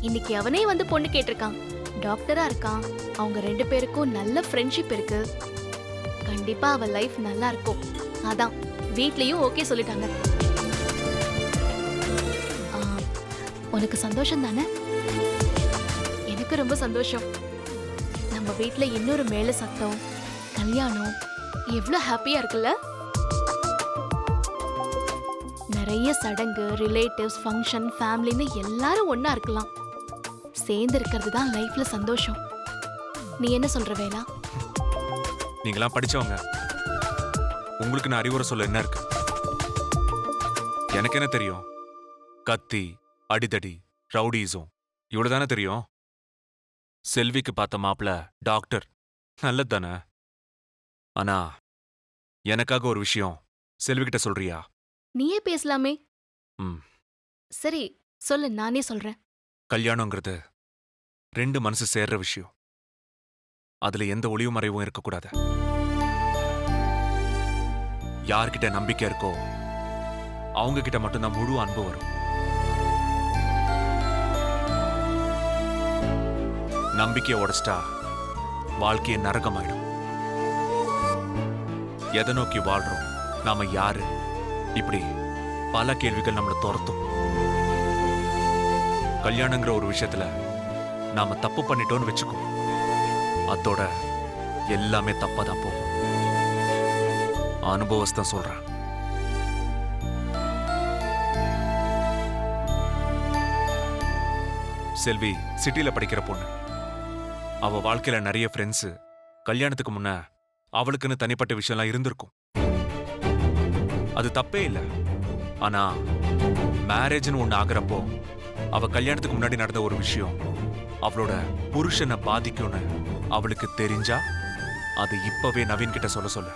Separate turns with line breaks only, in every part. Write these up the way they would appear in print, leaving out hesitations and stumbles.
இன்னைக்கு அவனே வந்து பொண்ணு கேட்டிருக்கான். டாக்டரா இருக்கான். அவங்க 2 பேருக்கும் நல்ல ஃப்ரெண்ட்ஷிப் இருக்கு. கண்டிப்பா அவ லைஃப் நல்லா இருக்கும். அதான் வீட்லயும் ஓகே சொல்லிட்டாங்க. ஆ, உனக்கு சந்தோஷம் தானே? எனக்கு ரொம்ப சந்தோஷம். நம்ம வீட்ல இன்னொரு மேல சத்தம், கல்யாணம், எவ்வளவு ஹாப்பியா இருக்குல்ல? நிறைய சடங்கு, ரிலேட்டிவ்ஸ், ஃபங்க்ஷன், ஃபேமிலின்னு எல்லாரும் ஒண்ணா இருக்கலாம். சேர்ந்து இருக்கிறது தான் லைஃப்ல சந்தோஷம். நீ என்ன சொல்ற வேலா?
நீங்களாம் படிச்சவங்க, உங்களுக்கு நான் அறிவுரை சொல்ல என்ன இருக்கு? எனக்கு என்ன தெரியும்? கத்தி, அடிதடி, ரவுடிசம் இவ்வளவுதானே தெரியும். செல்விக்கு பார்த்த மாப்பிள டாக்டர், நல்லது தானே. ஆனா எனக்காக ஒரு விஷயம் செல்விகிட்ட சொல்றியா?
நீயே பேசலாமே.
ம்.
சரி சொல்லு, நானே சொல்றேன்.
கல்யாணங்கிறது 2 மனசு சேர்ற விஷயம். அதுல எந்த ஒளிவு மறைவும் இருக்கக்கூடாது. யார்கிட்ட நம்பிக்கை இருக்கோ அவங்க கிட்ட மட்டும்தான் முழு அன்பு வரும். நம்பிக்கையை உடைச்சிட்டா வாழ்க்கையை நரகமாயிடும். எதை நோக்கி வாழ்றோம், நாம யாரு, இப்படி பல கேள்விகள் நம்மளை துரத்தும். கல்யாணங்கிற ஒரு விஷயத்துல நாம தப்பு பண்ணிட்டோம்னு வச்சுக்கோ, அதோட எல்லாமே தப்பாதான் போகும். அனுபவஸ்தான் சொல்றேன். செல்வி சிட்டில படிக்கிற பொண்ணு. அவ வாழ்க்கையில நிறைய ஃப்ரெண்ட்ஸ். கல்யாணத்துக்கு முன்ன அவளுக்குன்னு தனிப்பட்ட விஷயம்லாம் இருந்திருக்கும். அது தப்பே இல்லை. ஆனா மேரேஜ்னு ஒண்ணு ஆகுறப்போ அவ கல்யாணத்துக்கு முன்னாடி நடந்த ஒரு விஷயம் அவளோட புருஷனை பாதிக்கும்னு அவளுக்கு தெரிஞ்சா அது இப்பவே நவீன் கிட்ட சொல்ல சொல்லு.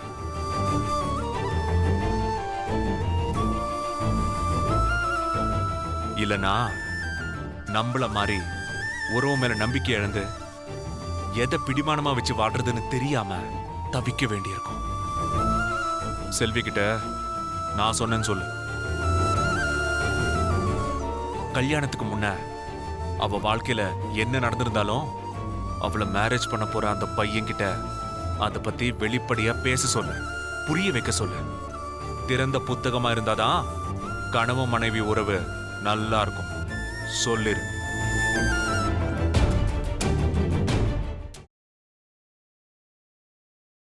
இல்லனா நம்மள மாதிரி உறவு மேல நம்பிக்கை இழந்து எதை பிடிமானமா வச்சு வாழ்றதுன்னு தெரியாம தவிக்க வேண்டியிருக்கும். செல்வி கிட்ட நான் சொன்னேன்னு சொல்லு. கல்யாணத்துக்கு முன்ன அவ வாழ்க்கையில என்ன நடந்திருந்தாலும் அவளை மேரேஜ் பண்ண போற அந்த பையன் கிட்ட அதை பத்தி வெளிப்படையா பேச சொல்லு, புரிய வைக்க சொல்லு. திறந்த புத்தகமா இருந்தாதான் கணவன் மனைவி உறவு நல்லா இருக்கும். சொல்லிரு.